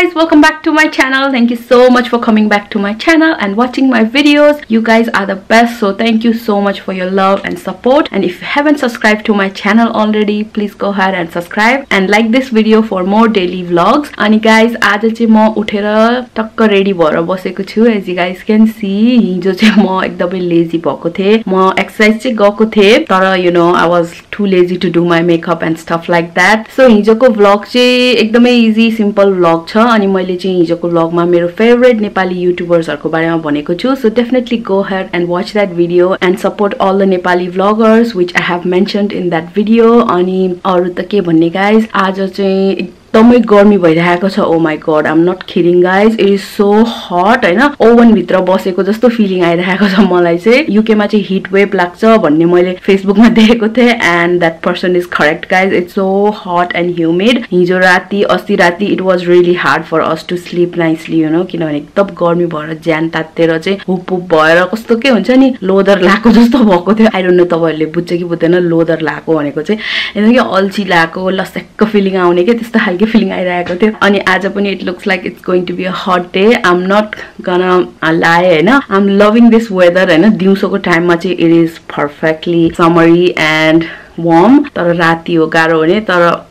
guys, welcome back to my channel. Thank you so much for coming back to my channel and watching my videos. You guys are the best, so thank you so much for your love and support. And if you haven't subscribed to my channel already, please go ahead and subscribe and like this video for more daily vlogs. And guys, आज चाहिँ म उठेर टक्क ready भएर बसेको छु. As you guys can see, हिजो चाहिँ म एकदमै लेजी भएको थिए. म एक्सरसाइज चाहिँ गएको थिए, तर you know I was too lazy to do my makeup and stuff like that. So हिजोको vlog चाहिँ एकदमै easy simple vlog छ. अनि मैले चाहिँ हिजोको vlogमा मेरो favorite Nepali YouTubersहरुको बारेमा भनेको छु. So definitely go ahead and watch that video and support all the Nepali vloggers which I have mentioned in that video. अनि अरु त के भन्ने guys, आज चाहिँ एकदमै गर्मी भइरहेको छ. Oh my god, I'm not kidding guys, it is so hot हैन. ओभन भित्र बसेको जस्तो फिलिङ आइरहेको छ मलाई चाहिँ. युके मा चाहिँ हिट वेभ लाग्छ भन्ने मैले फेसबुकमा देखेको थिए and that person is correct guys. It's so hot and humid. हिजो राति अस्ति राति it was really hard for us to sleep nicely, you know, किनभने एकदम गर्मी भएर ज्यान तातेर चाहिँ हुप हुप भएर कस्तो के हुन्छ नि, लोदर लाको जस्तो भएको थियो. I don't know तपाईहरुले बुझ्छ कि बुझ्दैन लोदर लाको भनेको चाहिँ. एकदम के अल्छी लाको लसक्क फिलिङ आउने के त्यस्तो खालको feeling आइरहेको थियो. अनि आज पनि it looks like it's going to be a hot day. I'm not gonna lie हैन. I'm loving this weather हैन. दिउँसोको टाइममा चाहिँ it is perfectly summery and warm. तर राति हो गाह्रो हुने, तर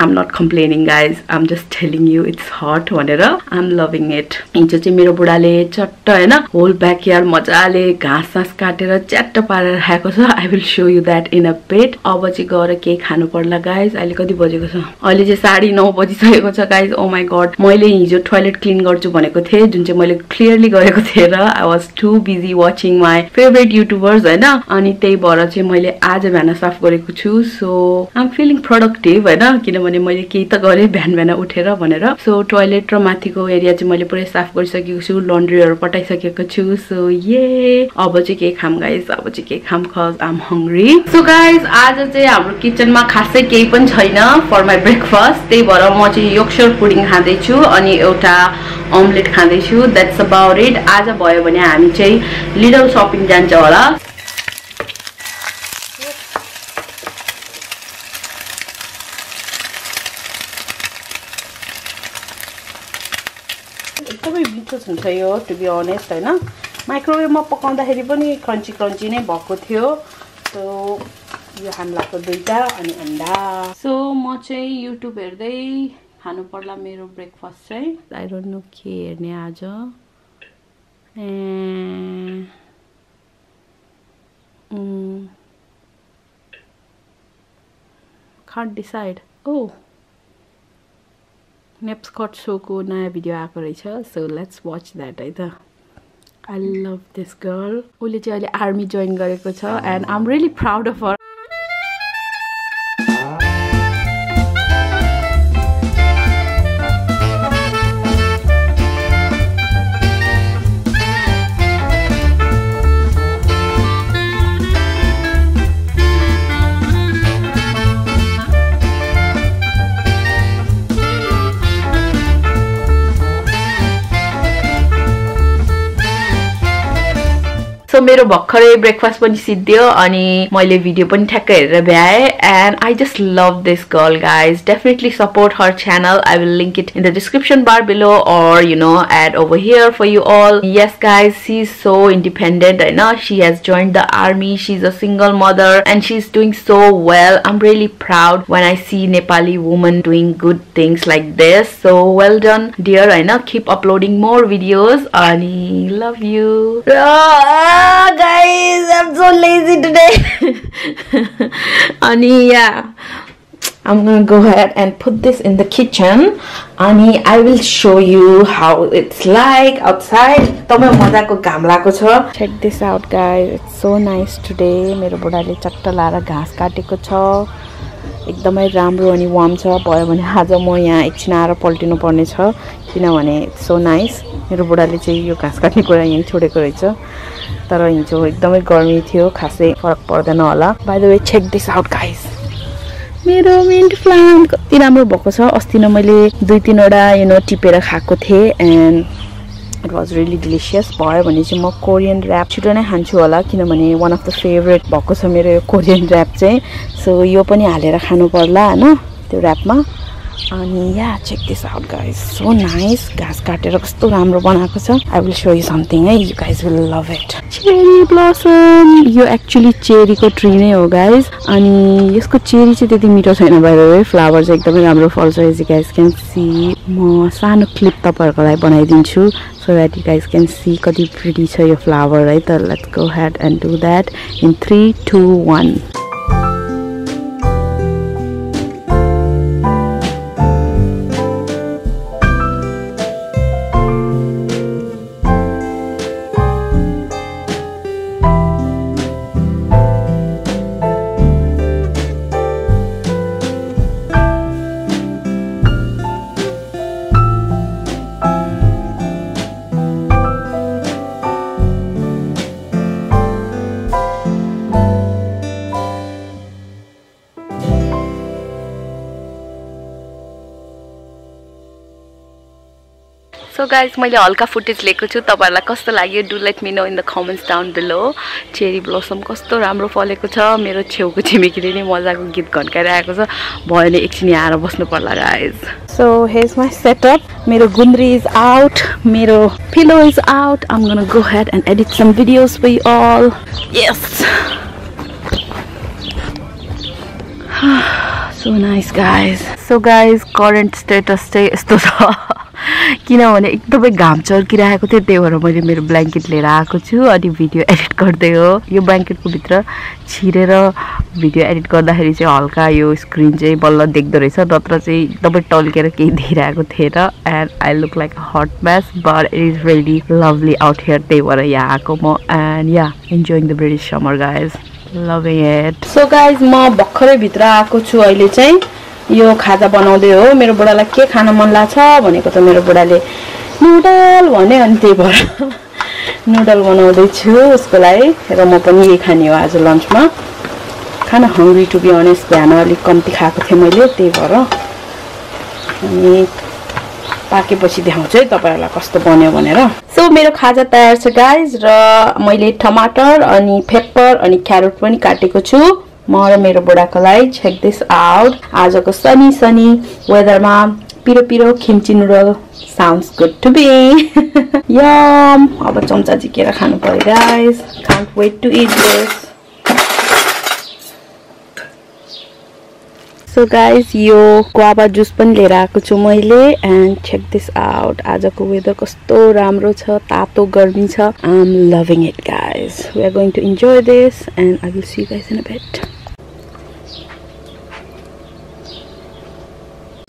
I'm not complaining guys. I'm just telling you it's hot भनेर. I'm loving it. हिजो चाहिँ मेरो बुढाले चट्ट हैन होल ब्याकयार्ड मजाले घाँस काटेर च्याट्ट पारेर राखेको छ. I will show you that in a bit. अब चाहिँ गएर के खानु पर्ला गाइस. अहिले कति बजेको छ? अहिले चाहिँ 9:30 बजिसकेको छ गाइस. Oh my god. मैले हिजो टोयलेट क्लीन गर्छु भनेको थिए, जुन चाहिँ मैले क्लियरली गरेको थिएँ र I was too busy watching my favorite YouTubers हैन. अनि त्यही भएर चाहिँ मैले आज बिहान साफ गरेको छु. So I'm feeling productive हैन, किनभने मैले केही त गरे बिहान उठेर भनेर. सो टोयलेट र माथिको एरिया चाहिँ मैले पुरै साफ गरिसकेको छु, लन्ड्रीहरु पटाइसकेको छु. सो ये अब चाहिँ के खाम गाइस, अब चाहिँ के खाम cuz I'm hungry. So guys, आज चाहिँ हाम्रो किचनमा खासै केही पनि छैन फर माइ ब्रेकफास्ट. त्यही भएर म चाहिँ योर्कशायर पुडिङ खाँदै छु अनि एउटा अमलेट खाँदै छु. That's about it. आज भयो भने हामी चाहिँ लिडल शपिङ जान्छ होला. एकदमै मिठो हुन्छ यो टु बी अनेस्ट हैन. माइक्रोवेभमा पकाउँदाखेरि पनि क्रन्ची क्रन्ची नै भएको थियो. सो यो हाम्लाको दुईटा अनि अन्डा. सो म चाहिँ युट्युब हेर्दै खानु पर्ला मेरो ब्रेकफास्ट चाहिँ. आई डोन्ट नो के हेर्ने आज. can't decide. Oh, Nepscott show ko naya video aako rahecha. So let's watch that है त. I love this girl. उले चाहिँ अहिले आर्मी join गरेको छ and I'm really proud of her. So मेरो भर्खरै ब्रेकफास्ट पनि सिद्धियो अनि मैले भिडियो पनि ठ्याक्कै हेरेर भ्याए. And I just love this girl guys. Definitely support her channel. I will link it in the description bar below or you know add over here for you all. Yes guys, she's so independent. I know she has joined the army. She's a single mother and she's doing so well. I'm really proud when I see Nepali women doing good things like this. So well done dear. I know keep uploading more videos. Ani love you. Guys, I'm so lazy today. Ani yeah, I'm gonna go ahead and put this in the kitchen. Ani I will show you how it's like outside. Tamai mazako घाम लागेको छ. Check this out guys, it's so nice today. मेरो बुढाले चट्ट लाएर घाँस काटेको छ. एकदमै राम्रो अनि वार्म छ. भयो भने आज म यहाँ एकछिन आएर पल्टिनु पर्ने छ किनभने it's so nice. मेरो बुढाले चाहिँ यो घाँस काट्ने कुरा यही छोडेको रहेछ. तर हिजो एकदमै गर्मी थियो, खासै फरक पर्दैन होला. By the way, check this out guys. मेरो मिन्ट प्लान्ट कति राम्रो भएको छ. अस्ति न मैले 2-3 वटा यु नो टिपेर खाएको थिए and it was really delicious. भयो भने चाहिँ म कोरियन र्याप छिटो नै खान्छु होला किनभने one of the favorite भएको छ मेरो यो कोरियन र्याप चाहिँ. सो यो पनि हालेर खानु पर्ला हैन त्यो र्यापमा. अनि या check this out guys so nice घाँस काटेर कस्तो राम्रो बनाएको छ I will show you something है you guys will love it cherry blossom यो एक्चुअली चेरीको ट्री नै हो गाइज अनि यसको चेरी चाहिँ त्यति मिठो छैन बाहिर फ्लावर चाहिँ एकदमै राम्रो फल्छ as you guys can see म सानो क्लिप तपाईहरुको लागि बनाइदिन्छु so that you guys can see कति pretty छ यो flower right त let's go ahead and do that in 3 2 1 So guys, मैले हल्का फुटेज लिएको छु तपाईहरुलाई कस्तो लाग्यो do let me know in the comments down below cherry blossom कस्तो राम्रो फलेको छ मेरो छेउको छिमेकीले नि मजाको गीत घन्काइरहेको छ भयो नि एकछिन यहाँ आएर बस्नु पर्ला guys so here's my setup मेरो गुन्द्री इज आउट मेरो pillow is out I am gonna go head and edit some videos for you all yes so nice guys so guys current status चाहिँ यस्तो छ किनभने एकदमै घाम चर्किरहेको थियो त्यही भएर मैले मेरो ब्ल्याङ्केट लिएर आएको छु अनि भिडियो एडिट गर्दै हो यो ब्ल्याङ्केटको भित्र छिरेर भिडियो एडिट गर्दाखेरि चाहिँ हल्का यो स्क्रिन चाहिँ बल्ल देख्दो रहेछ नत्र चाहिँ एकदमै टल्केर केही देखिरहेको थिएन and I look like a hot mess but it is really lovely out here त्यही भएर यहाँ आएको म and yeah enjoying the British summer guys loving it so guys म भर्खरै भित्र आएको छु अहिले चाहिँ यो खाजा बनाउँदै हो मेरो बुढालाई के खान मन लाग्छ भनेको त मेरो बुढाले नुडल भने अनि त्यही भएर नुडल बनाउँदै छु उसको लागि र म पनि यही खाने हो आज लन्चमा खाना हङ्ग्री टु बी अनेस्ट बिहान अलिक कम्ती खाएको थिएँ मैले त्यही भएर अनि पाकेपछि देखाउँछु है तपाईहरुलाई कस्तो बन्यो भनेर सो मेरो खाजा तयार छ गाइज र मैले टमाटर अनि पेपर अनि क्यारोट पनि काटेको छु म र मेरो बुढाको लागि चेक दिस आउट आजको सनी सनी वेदरमा पिरो पिरो kimchi noodle sounds good to be yum अब चम्चा झिकेर खानु पर्यो guys can't wait to eat this so guys यो गुआवा जुस पनि लिएर आएको छु मैले एन्ड चेक दिस आउट आजको वेदर कस्तो राम्रो छ तातो गर्मी छ I am loving it guys we are going to enjoy this and I will see you guys in a bit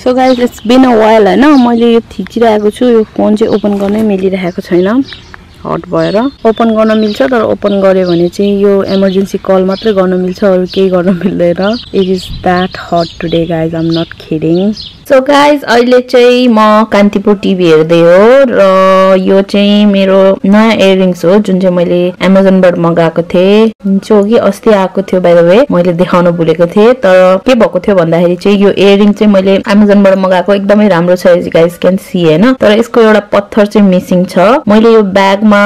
so guys it's been a while हैन मैले यो थिचिरहेको छु यो फोन चाहिँ ओपन गर्नै मिलिरहेको छैन हट भएर ओपन गर्न मिल्छ तर ओपन गर्यो भने चाहिँ यो इमर्जेन्सी कल मात्रै गर्न मिल्छ अरु केही गर्न मिल्दैन it is that hot today guys I am not kidding so guys अहिले चाहिँ म कान्तिपुर टिभी हेर्दै हो र यो चाहिँ मेरो नयाँ इयरिङ्स हो जुन चाहिँ मैले अमेजनबाट मगाएको थिएँ जो कि अस्ति आएको थियो बाइ द वे मैले देखाउन भुलेको थिएँ तर के भएको थियो भन्दाखेरि चाहिँ यो इयरिङ चाहिँ मैले अमेजनबाट मगाएको एकदमै राम्रो छ एज गाइज क्यान सी हैन तर यसको एउटा पत्थर चाहिँ मिसिङ छ मैले यो ब्यागमा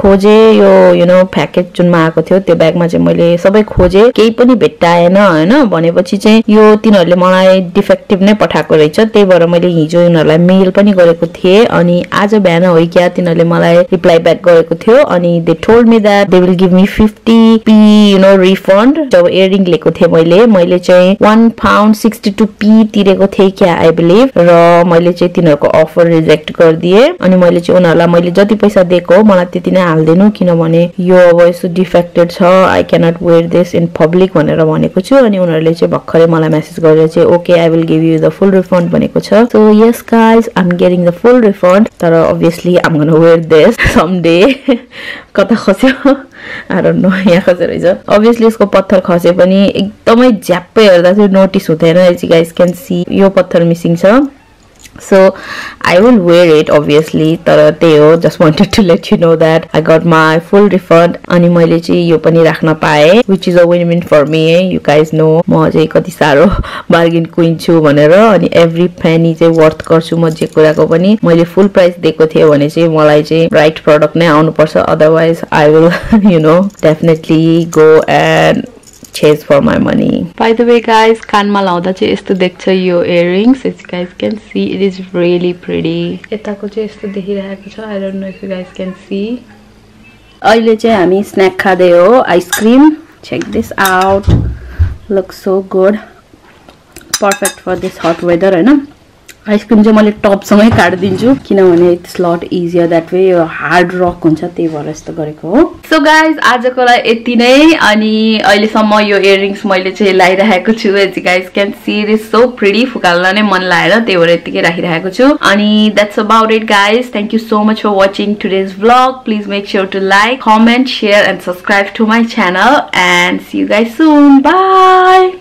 खोजे यो यु नो प्याकेज जुनमा आएको थियो त्यो ब्यागमा चाहिँ मैले सबै खोजे केही पनि भेट्टाएन हैन भनेपछि चाहिँ यो तिनीहरुले मलाई डिफेक्टिभ नै पठाएको रहेछ त्यही भएर मैले हिजो उनीहरुलाई मेल पनि गरेको थिएँ अनि आज बिहान हो क्या तिनीहरुले मलाई रिप्लाई ब्याक गरेको थियो अनि they told me that they will give me 50p you know refund जब इयरिङ लिएको थिएँ मैले चाहिँ 1 pound 62p तिरेको थिएँ क्या आई बिलिभ र मैले चाहिँ तिनीहरुको अफर रिजेक्ट गरिदिए अनि मैले चाहिँ उनीहरुलाई मैले जति पैसा दिएको मलाई त्यति नै हाल्दिनु किनभने यो अब यस्तो डिफेक्टेड छ I can not wear this in public भनेर भनेको छु अनि उनीहरुले चाहिँ भर्खरै मलाई मेसेज गरेर चाहिँ okay I will give you the full refund भनेको छ so yes guys I am getting the full refund तर obviously I'm gonna wear this someday कता खस्यो I don't know यहाँ खस्यो रहेछ obviously यसको पत्थर खसे पनि एकदमै झ्याप्पै हेर्दा चाहिँ नोटिस हुँदैन as you guys can see यो पत्थर मिसिङ छ so I will wear it obviously तर त्यही हो just wanted to let you know that I got my full refund अनि मैले चाहिँ यो पनि राख्न पाएँ which is a win-win for me you guys know म चाहिँ कति सारो बार्गेन क्वीन छु भनेर अनि every penny चाहिँ वर्थ गर्छु म जे कुराको पनि मैले फुल प्राइस दिएको थिएँ भने चाहिँ मलाई चाहिँ राइट प्रोडक्ट नै आउनु पर्छ otherwise I will you know definitely go and chase for my money. By the way guys, कानमा लाउँदा चाहिँ यस्तो देख्छ यो earrings. As you guys can see, it is really pretty. यताको चाहिँ यस्तो देखिरहेको छ. I don't know if you guys can see. अहिले चाहिँ हामी snack खाँदै हो, ice cream. Check this out. Looks so good. Perfect for this hot weather, हैन? Ice cream चाहिँ मैले टप सँगै काट्दिन्छु किनभने it's lot easier that way यो हार्ड रक हुन्छ त्यही भएर यस्तो गरेको हो. सो गाइज आजको लागि यति नै. अनि अहिलेसम्म यो इयरिङ्स मैले चाहिँ लाइरहेको छु. As you guys can see it is so pretty. फुकाल्न नै मन लागेर त्यही भएर यतिकै राखिरहेको छु. अनि that's about it guys. Thank you so much for watching today's vlog. Please make sure to like, comment, share and subscribe to my channel and see you guys soon. By.